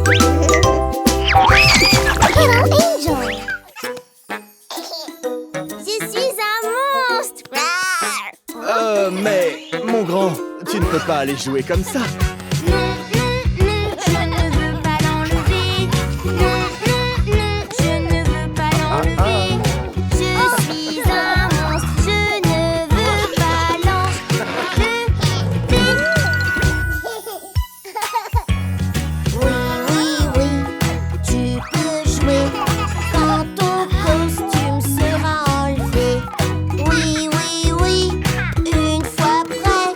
Angel. Je suis un monstre. Mais, mon grand, tu ne peux pas aller jouer comme ça. Je ne veux pas l'enlever. Je ne veux pas l'enlever. Je suis un monstre. Je ne veux pas l'enlever. Oui, tu peux jouer quand ton costume sera enlevé. Oui, une fois prêt,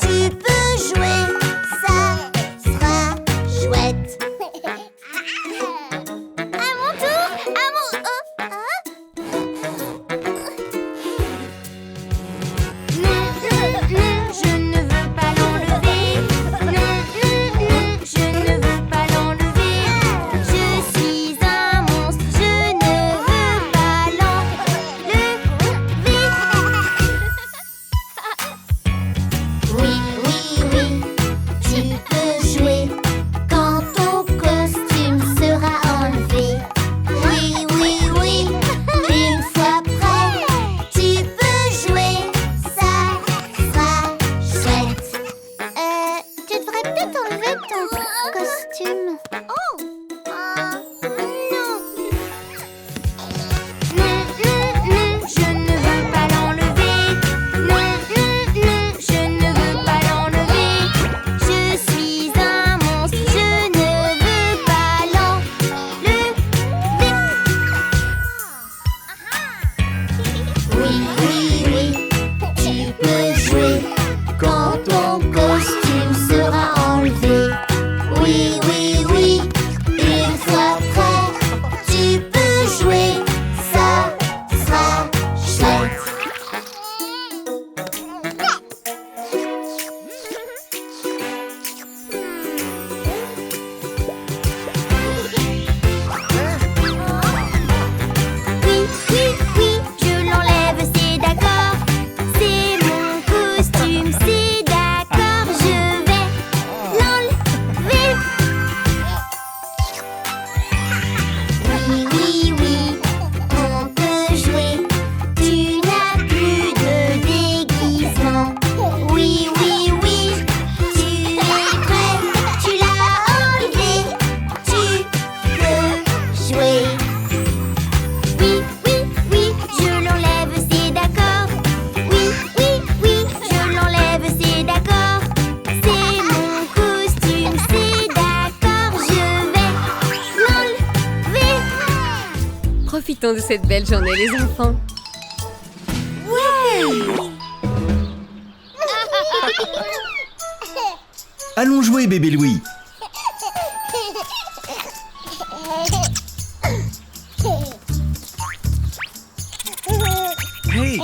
tu peux jouer, ça sera chouette. À mon tour, je ne veux pas l'enlever. Je ne veux pas l'enlever. Je suis un monstre, je ne veux pas l'enlever. Oui, tu peux jouer quand ton costume sera enlevé. Oui, une fois prêt, tu peux jouer, ça sera chouette. Tu devrais peut-être enlever ton costume. Je ne veux pas l'enlever. Je ne veux pas l'enlever. Je suis un monstre. Je ne veux pas l'enlever. Oui, tu peux jouer quand ton costume sera enlevé. Oui, une fois prêt, tu peux jouer, ça sera chouette. Oui, je l'enlève, c'est d'accord. C'est mon costume, c'est d'accord. Je vais l'enlever. Oui, on peut jouer. Tu n'as plus de déguisement. Oui, tu es prêt. Tu l'as enlevé. Tu peux jouer. Oui, je l'enlève, c'est d'accord. Oui, je l'enlève, c'est d'accord. C'est mon costume, c'est d'accord. Je vais l'enlever. Profitons de cette belle journée, les enfants. Allons jouer, bébé Louis. Hey,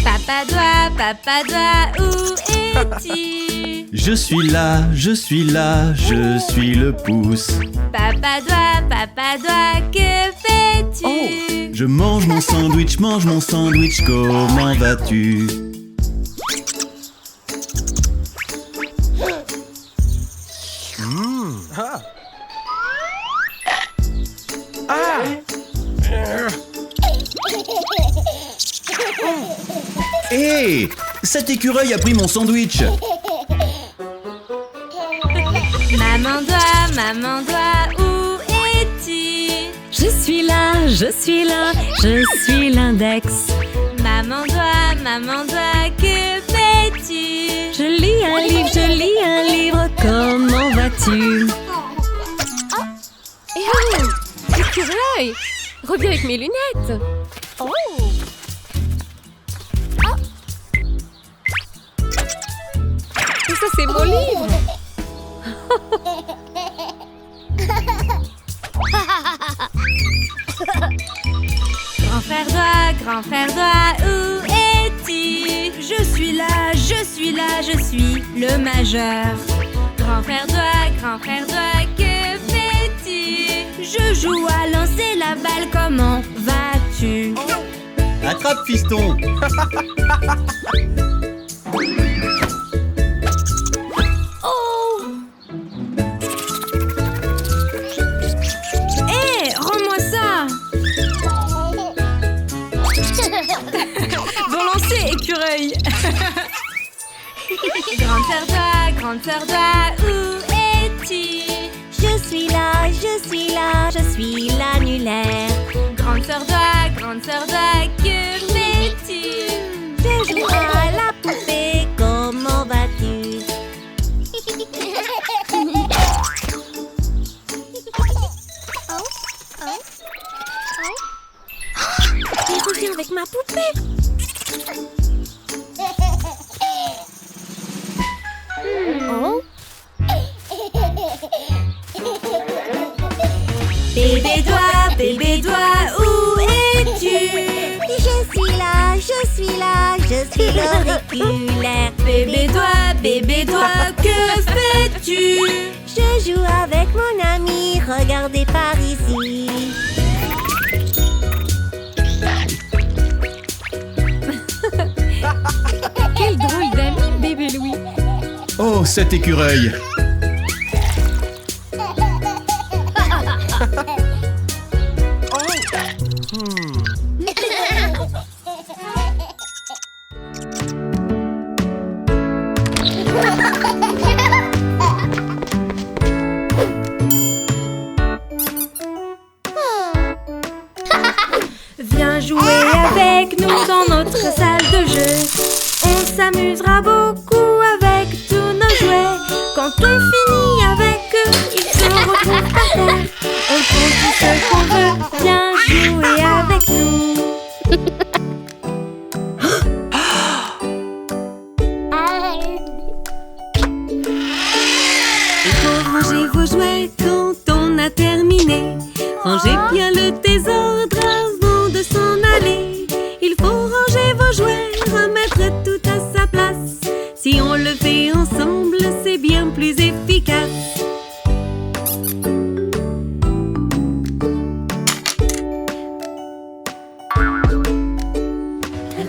Papa doigt, où es-tu? Je suis là, je suis le pouce. Papa doigt, que fais-tu? Je mange mon sandwich, comment vas-tu? Hé, cet écureuil a pris mon sandwich. Maman doigt, où es-tu? Je suis là, je suis l'index. Maman doigt, que fais-tu? Je lis un livre, comment vas-tu? Eh oh, écureuil, reviens avec mes lunettes. Et ça, c'est mon livre. Grand frère doigt, où es-tu? Je suis là, je suis Le majeur. Grand frère doigt, que fais-tu? Je joue à lancer la balle, comment vas-tu? Attrape, fiston. Grande sœur d'oie, où es-tu? Je suis là, je suis l'annulaire. Grande sœur d'oie, que fais-tu? Je joue à la poupée, comment vas-tu? Et reviens avec ma poupée. Oh. Bébé doigt, où es-tu? Je suis l'auriculaire. Bébé doigt, que fais-tu? Je joue avec mon ami, regardez par ici. Quel drôle d'ami, bébé Louis. Oh, cet écureuil! Viens jouer avec nous dans notre salle de jeu. On s'amusera beaucoup avec tous nos jouets. Quand on finit avec eux, ils se retrouvent par terre. On trouve tout ce qu'on veut. Viens jouer avec nous. Il faut ranger vos jouets quand on a terminé. Rangez bien le désordre avant de s'en aller. Il faut ranger vos jouets, remettre tout à sa place. Si on le fait ensemble, c'est bien plus efficace.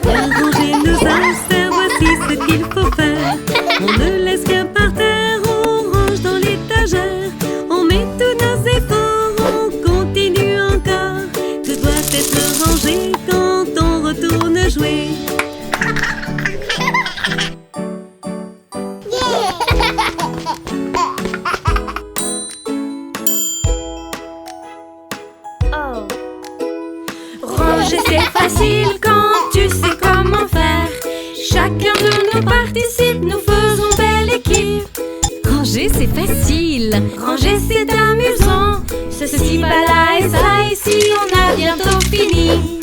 Pour ranger nos affaires, voici ce qu'il faut faire. On ne laisse rien par terre, on range dans l'étagère. On met tous nos efforts, on continue encore. Tout doit être rangé quand on retourne jouer. Ranger c'est facile quand tu sais comment faire. Chacun de nous participe, nous faisons belle équipe. Ranger, c'est facile. Ranger c'est amusant. Ceci va là et ça ici, on a bientôt fini.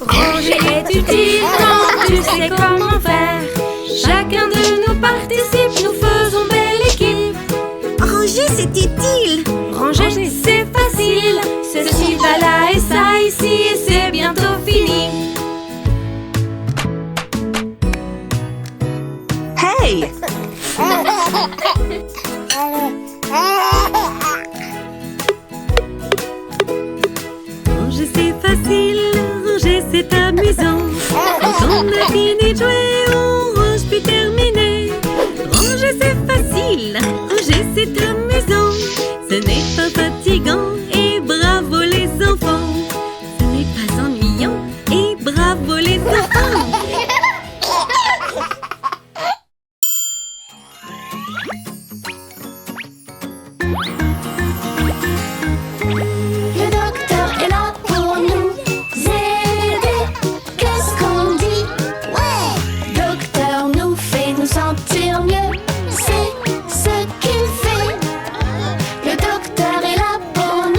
Ranger est utile quand tu sais comment faire. Chacun de nous participe, nous faisons belle équipe. Ranger, c'est utile. Ranger c'est facile. Ceci va là et ça ici, et c'est bientôt fini. Hey! Ranger, c'est facile. Ranger, c'est amusant. Quand on a fini de jouer, on range puis terminé. Ranger, c'est facile. Ranger, c'est amusant. Ce n'est pas fatigant. Et bravo les enfants. Ce n'est pas ennuyant. Et bravo les enfants. Le docteur est là pour nous aider. Qu'est-ce qu'on dit? Ouais! Docteur nous fait nous sentir mieux. C'est ce qu'il fait. Le docteur est là pour nous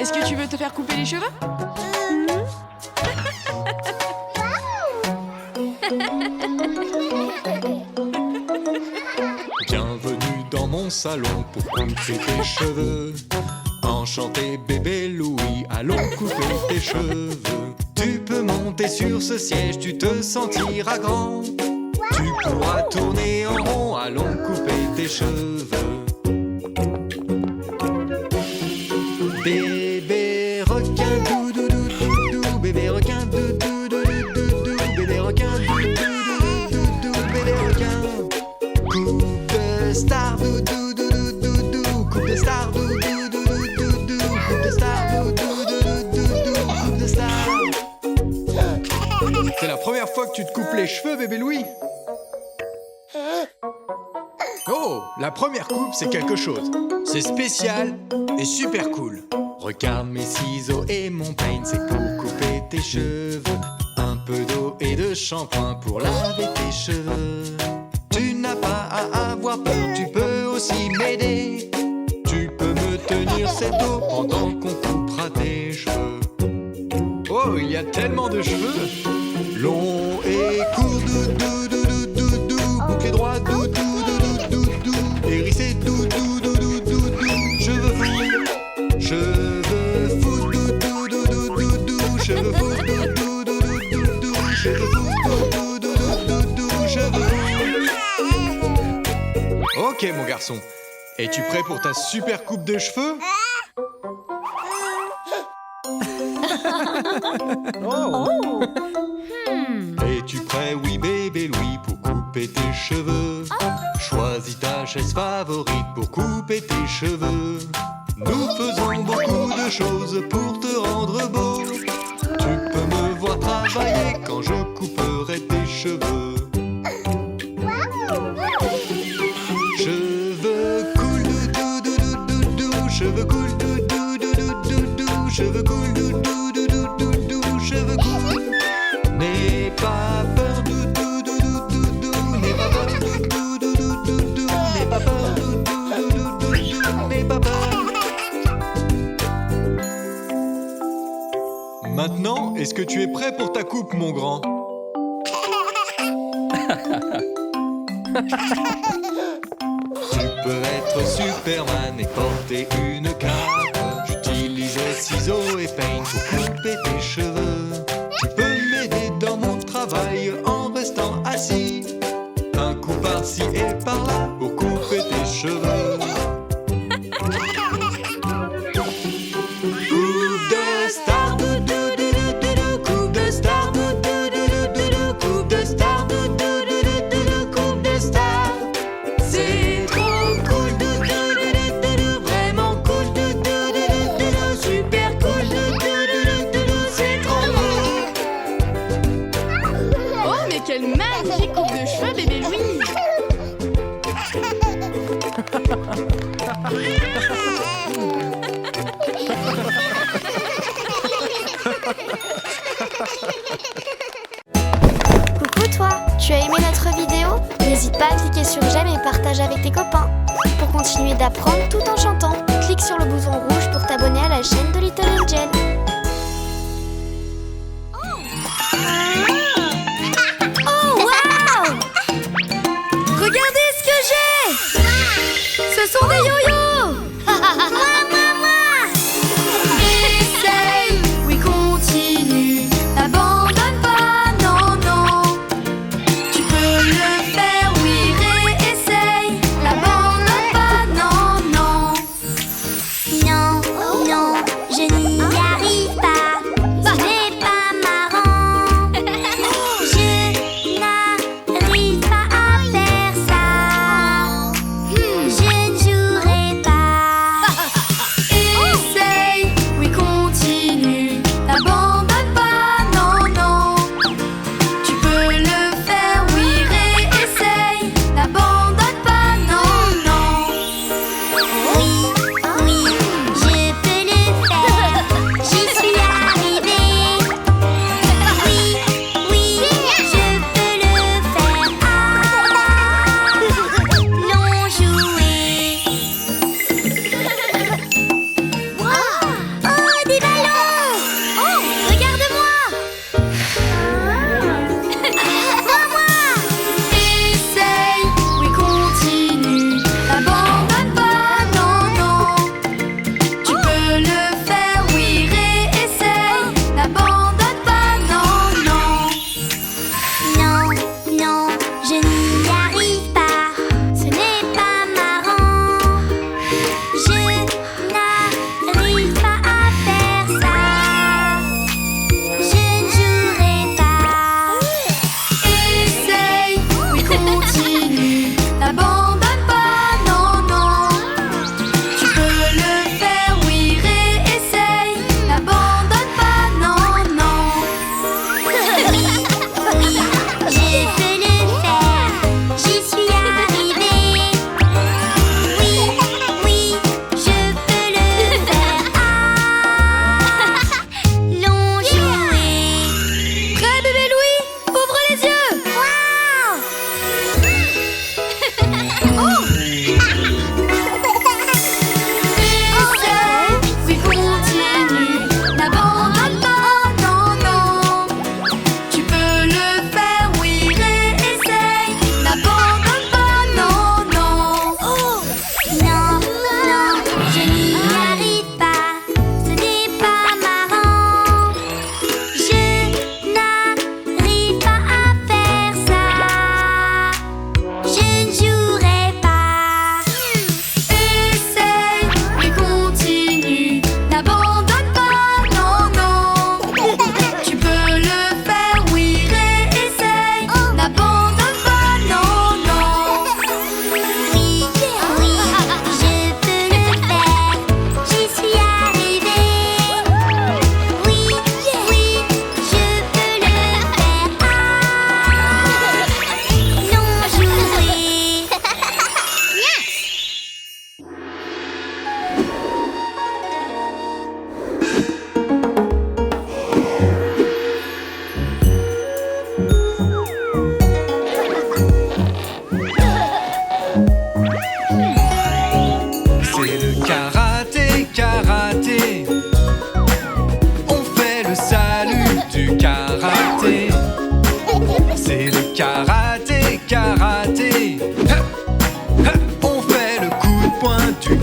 Est-ce que tu veux te faire couper les cheveux? Bienvenue dans mon salon pour couper tes cheveux. Enchanté bébé Louis, allons couper tes cheveux. Tu peux monter sur ce siège, tu te sentiras grand. Tu pourras tourner en rond, allons couper tes cheveux. Bébé requin, dou dou dou dou dou, bébé requin, dou dou dou dou dou, bébé requin, dou dou dou dou dou, bébé requin. Coupe de star, dou dou dou dou dou, coupe de star, dou dou dou dou dou, coupe de star, dou dou dou dou dou, coupe de star. C'est la première fois que tu te coupes les cheveux, bébé Louis? Oh, la première coupe, c'est quelque chose. C'est spécial et super cool. Regarde mes ciseaux et mon peigne, c'est pour couper tes cheveux. Un peu d'eau et de shampoing pour laver tes cheveux. Tu n'as pas à avoir peur, tu peux aussi m'aider. Tu peux me tenir cette eau pendant qu'on coupera tes cheveux. Oh, il y a tellement de cheveux. Long et court, dou dou dou dou dou dou, bouclé droit, dou dou dou dou dou dou, hérissé, dou dou dou dou dou dou, cheveux fous, dou dou dou dou dou dou, cheveux fous, dou dou dou dou dou dou, cheveux fous, dou dou dou dou dou dou, cheveux fous. Ok mon garçon, es-tu prêt pour ta super coupe de cheveux? Es-tu prêt, oui bébé Louis, pour couper tes cheveux? Choisis ta chaise favorite pour couper tes cheveux. Nous faisons beaucoup de choses pour te rendre beau. Tu peux me voir travailler quand je couperai tes cheveux. Cheveux cool, dou dou dou dou dou, cheveux cool, dou dou dou dou dou, cheveux cool, dou dou dou dou dou, cheveux cool. N'aie pas peur, dou dou dou dou dou, n'aie pas peur, dou dou dou dou dou, n'aie pas peur, dou dou dou dou dou, n'aie pas peur. Maintenant, est-ce que tu es prêt pour ta coupe, mon grand? Tu peux être Superman et porter une cape. J'utilise ciseaux et peigne pour couper tes cheveux. Tu peux m'aider dans mon travail en restant assis. Un coup par-ci et par-là pour couper tes cheveux. Coupe de star, dou dou dou dou dou, coupe de star, dou dou dou dou dou, coupe de star, dou dou dou dou dou, coupe de star. C'est trop cool, dou dou dou dou dou, vraiment cool, dou dou dou dou dou, super cool, dou dou dou dou dou, c'est trop cool. Oh, mais quelle magnifique coupe de cheveux, bébé Louis! Coucou toi, tu as aimé notre vidéo? N'hésite pas à cliquer sur j'aime et partage avec tes copains. Pour continuer d'apprendre tout en chantant, clique sur le bouton rouge pour t'abonner à la chaîne de Little Angel. Oh wow! Regardez ce que j'ai! Ce sont des yo-yo! Essaye, oui continue, n'abandonne pas, non, non. Tu peux le faire, oui réessaye, n'abandonne pas, non, non. Non, non, je n'y arrive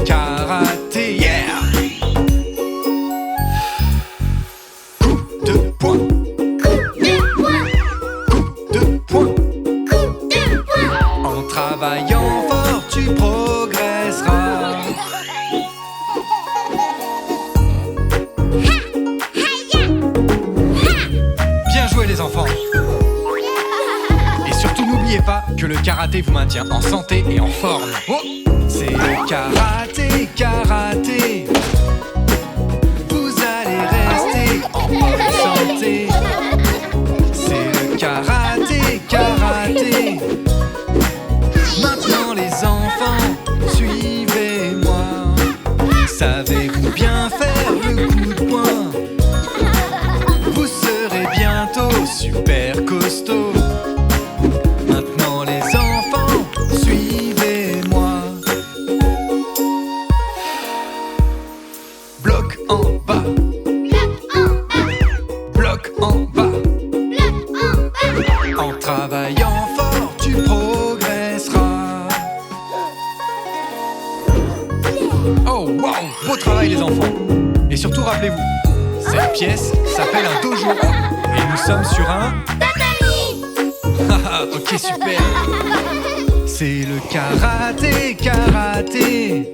karaté, yeah! Coup de poing, coup de poing. En travaillant fort, tu progresseras. Bien joué les enfants. Et surtout n'oubliez pas que le karaté vous maintient en santé et en forme. Oh, c'est le karaté, karaté. Vous allez rester en bonne santé. C'est le karaté, karaté. Maintenant les enfants, suivez-moi. Savez-vous bien faire le coup de poing? Vous serez bientôt super costaud. Maintenant les enfants, suivez-moi. Bloc en bas, bloc en bas. En travaillant fort, tu progresseras. Oh wow, beau travail les enfants. Et surtout rappelez-vous, cette pièce s'appelle un dojo. Et nous sommes sur un haha, ok super. C'est le karaté, karaté.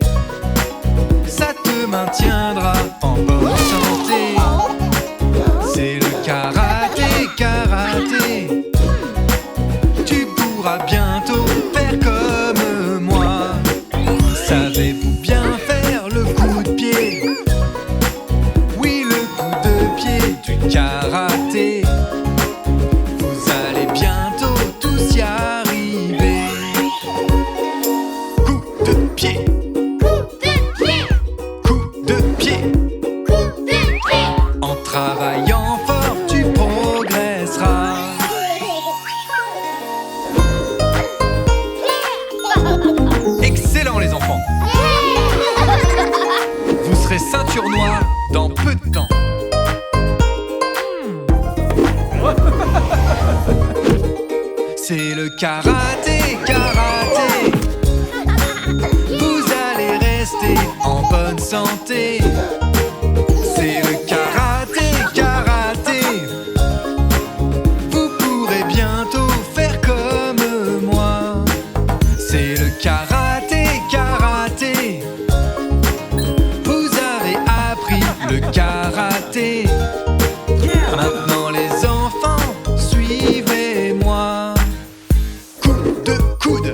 Ça te maintiendra en bonne santé. C'est le karaté, karaté. Tu pourras bientôt faire comme moi. Savez-vous bien faire le coup de pied? Oui, le coup de pied du karaté. Vous allez bientôt tous y arriver. Coup de pied, coup de pied. En travaillant fort, tu progresseras. Excellent les enfants. Vous serez ceinture noire dans peu de temps. C'est le karaté, karaté. Vous allez rester en bonne santé. C'est le karaté, karaté. Vous pourrez bientôt faire comme moi. C'est le karaté, karaté. Vous avez appris le karaté. Maintenant les enfants, suivez-moi. Coup de coude,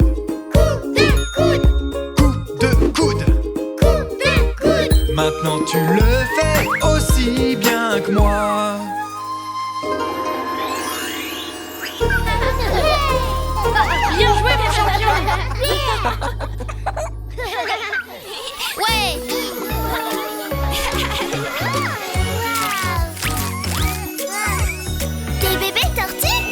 coup de coude. Maintenant tu le fais aussi bien que moi. Bien joué mon champion. Ouais. Des bébés tortues.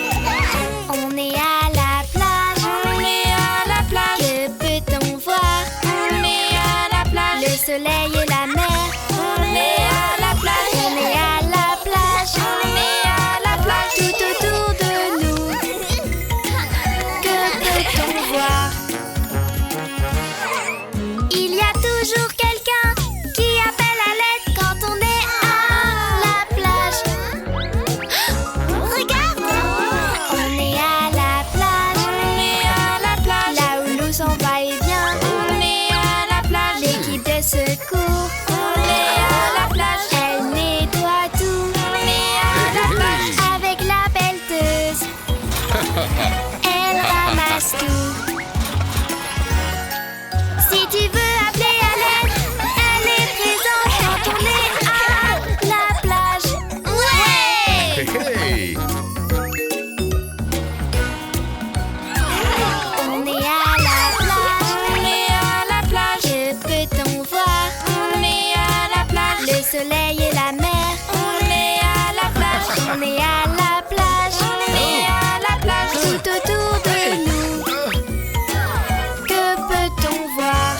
On est à la plage. On est à la plage. Que peut-on voir? On est à la plage. Le soleil et la mer. On est à la plage. On est à la plage. On est à la plage. Tout autour de nous. Que peut-on voir? Il y a toujours quelqu'un qui appelle à l'aide quand on est à la plage. Regarde! On est à la plage. On est à la plage. Là où l'eau s'en va et vient. On est à la plage. L'équipe de secours. On est à la plage. Elle nettoie tout. On est à la plage. Avec la pelleteuse. Elle ramasse tout. Si tu veux appeler à l'aide, elle est présente quand on est à la plage. Ouais! On est à la plage. On est à la plage. Que peut-on voir? On est à la plage. Le soleil et la mer. On est à la plage. On est à la plage. On est à la plage. Tout autour de nous. Que peut-on voir?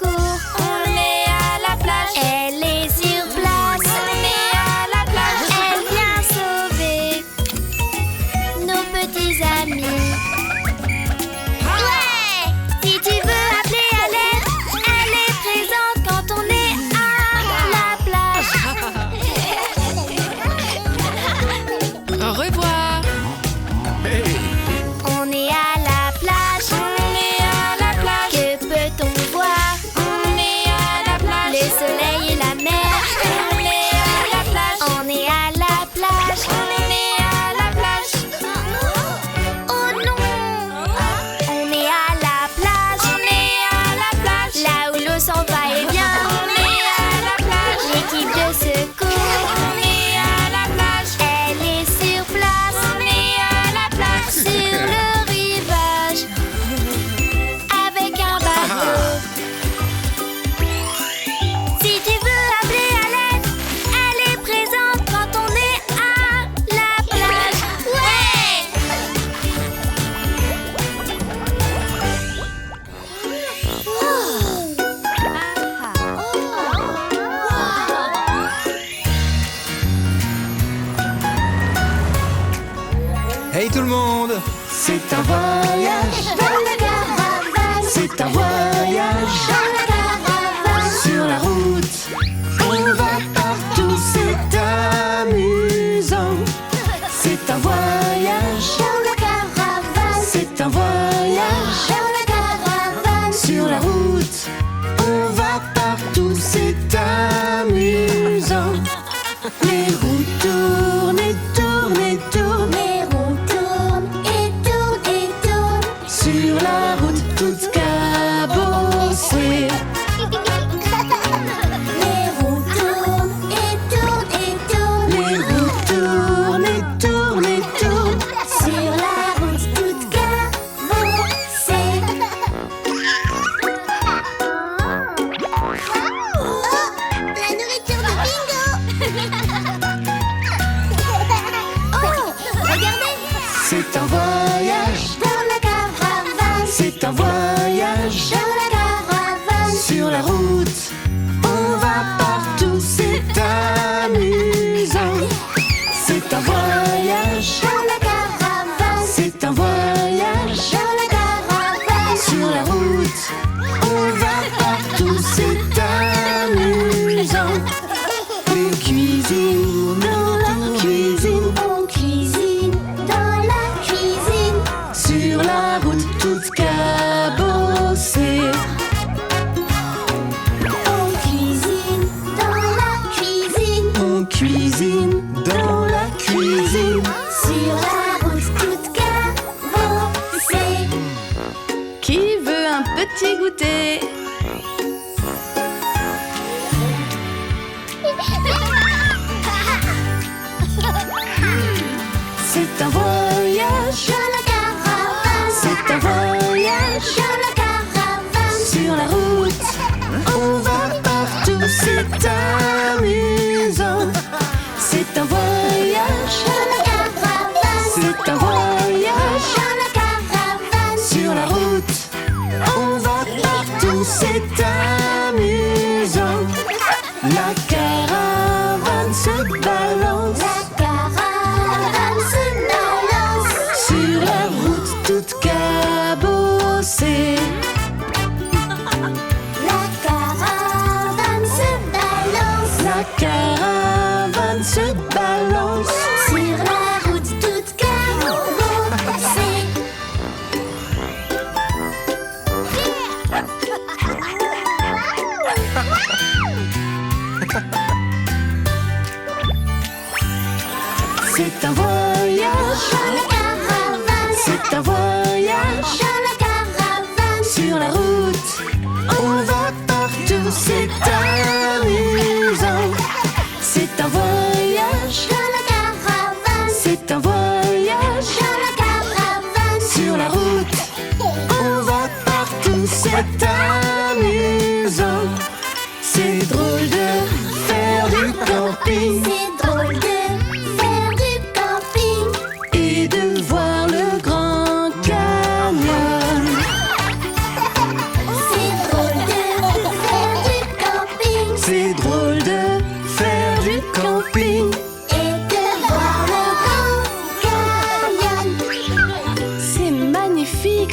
secours. On est à la plage. Elle est sur place. On est à la plage. Elle vient sauver nos petits amis. Ouais! Si tu veux appeler à l'aide, elle est présente quand on est à la plage. Au revoir. On est à la plage. On est à la plage. Que peut-on voir? On est à la plage. Le soleil et la mer. On est à la plage. On est à la plage. On est à la plage. Oh non! On est à la plage. On est à la plage. Là où l'eau s'en va et vient. On est à la plage. L'équipe de secours. On est à la plage. Elle est sur place. On est à la plage. Sur le rivage. Avec un bateau. Si tu veux appeler à l'aide, elle est présente quand on est à la plage. Ouais! Hey tout le monde! C'est un voyage, Dans la caravane. c'est un voyage. Dans la caravane. Sur la route, on va partout, c'est amusant. C'est un voyage, Dans la caravane. c'est un voyage. Dans la caravane. Sur la route, on va partout, c'est amusant. Les roues tournent et tournent et tournent. Les roues tournent et tournent et tournent. Sur la route toute cabossée. Les roues tournent et tournent et tournent. Les roues tournent et tournent et tournent. Sur la route toute cabossée. Oh, la nourriture de Bingo. Oh, regardez. C'est un voyage, Dans la caravane. c'est un voyage. Dans la caravane. Sur la route, on va partout, c'est amusant. C'est un voyage, Dans la caravane. c'est un voyage. Dans la caravane. Sur la route, on va partout, c'est amusant. Les cuisines, dans la cuisine, On cuisine dans la cuisine. sur la route toute cabossée. On cuisine dans la cuisine. On cuisine dans la cuisine. Sur la route toute cabossée. Qui veut un petit goûter? C'est un voyage, Dans la caravane. c'est un voyage. Dans la caravane. Sur la route, on va partout, c'est amusant. C'est un voyage, Dans la caravane. c'est un voyage. Dans la caravane. Sur la route, on va partout, c'est amusant. La caravane se balance La caravane se balance. sur la route toute cabossée. La caravane se balance. La caravane se balance. Sur la route toute cabossée. C'est un voyage, Dans la caravane. c'est un voyage. Dans la caravane. Sur la route, on va partout, c'est amusant. C'est un voyage, Dans la caravane. c'est un voyage. Dans la caravane. Sur la route, on va partout, c'est amusant. C'est drôle de faire du camping C'est drôle de faire du camping. et de voir le Grand Canyon. C'est drôle de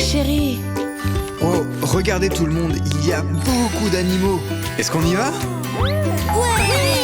chérie. Oh, regardez tout le monde, il y a beaucoup d'animaux. Est-ce qu'on y va? Ouais!